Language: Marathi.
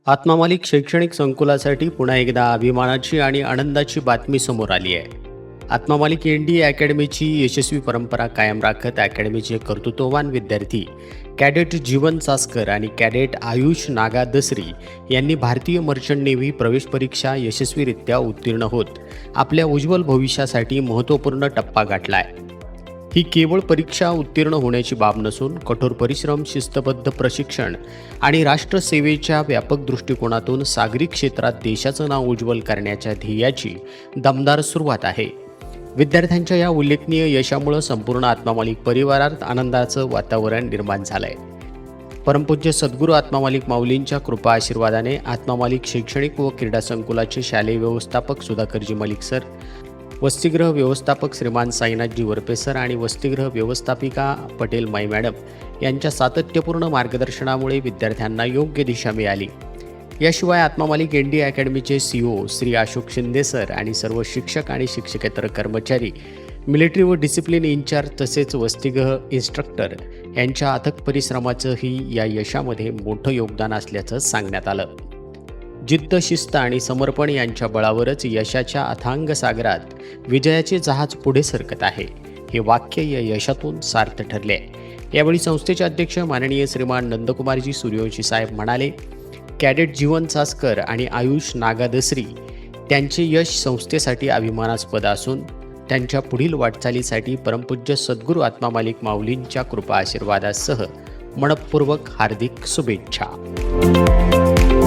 आत्मा मालिक शैक्षणिक संकुलासाठी पुन्हा एकदा अभिमानाची आणि आनंदाची बातमी समोर आली आहे. आत्मा मालिक एनडीए अकॅडमीची यशस्वी परंपरा कायम राखत अकॅडमीचे कर्तृत्ववान विद्यार्थी कॅडेट जीवन चास्कर आणि कॅडेट आयुष नागा दसरी यांनी भारतीय मर्चंट नेव्ही प्रवेश परीक्षा यशस्वीरित्या उत्तीर्ण होत आपल्या उज्ज्वल भविष्यासाठी महत्त्वपूर्ण टप्पा गाठला आहे. ही केवळ परीक्षा उत्तीर्ण होण्याची बाब नसून कठोर परिश्रम, शिस्तबद्ध प्रशिक्षण आणि राष्ट्रसेवेच्या व्यापक दृष्टिकोनातून सागरी क्षेत्रात देशाचं नाव उज्ज्वल करण्याच्या ध्येयाची दमदार सुरुवात आहे. विद्यार्थ्यांच्या या उल्लेखनीय यशामुळे संपूर्ण आत्मा मालिक परिवारात आनंदाचं वातावरण निर्माण झालंय. परमपूज्य सद्गुरू आत्मा मालिक माऊलींच्या कृपा आशीर्वादाने आत्मा मालिक शैक्षणिक व क्रीडा संकुलाचे शालेय व्यवस्थापक सुधाकरजी मलिक सर, वसतिगृह व्यवस्थापक श्रीमान साईनाथजी वरपे सर आणि वसतिगृह व्यवस्थापिका पटेल माई मॅडम यांच्या सातत्यपूर्ण मार्गदर्शनामुळे विद्यार्थ्यांना योग्य दिशा मिळाली. याशिवाय आत्मा मालिक एनडीए अकॅडमीचे CEO श्री अशोक शिंदे सर आणि सर्व शिक्षक आणि शिक्षकेतर कर्मचारी, मिलिटरी व डिसिप्लिन इन्चार्ज तसेच वसतिगृह इन्स्ट्रक्टर यांच्या अथक परिश्रमाचंही या यशामध्ये मोठं योगदान असल्याचं सांगण्यात आलं. जिद्द, शिस्त आणि समर्पण यांच्या बळावरच यशाच्या अथांग सागरात विजयाचे जहाज पुढे सरकत आहे, हे वाक्य या यशातून सार्थ ठरले. यावेळी संस्थेचे अध्यक्ष माननीय श्रीमान नंदकुमारजी सूर्यवंशी साहेब म्हणाले, कॅडेट जीवन चास्कर आणि आयुष नागादसरी त्यांचे यश संस्थेसाठी अभिमानास्पद असून त्यांच्या पुढील वाटचालीसाठी परमपूज्य सद्गुरू आत्मा मालिक माऊलींच्या कृपा आशीर्वादासह मनपूर्वक हार्दिक शुभेच्छा.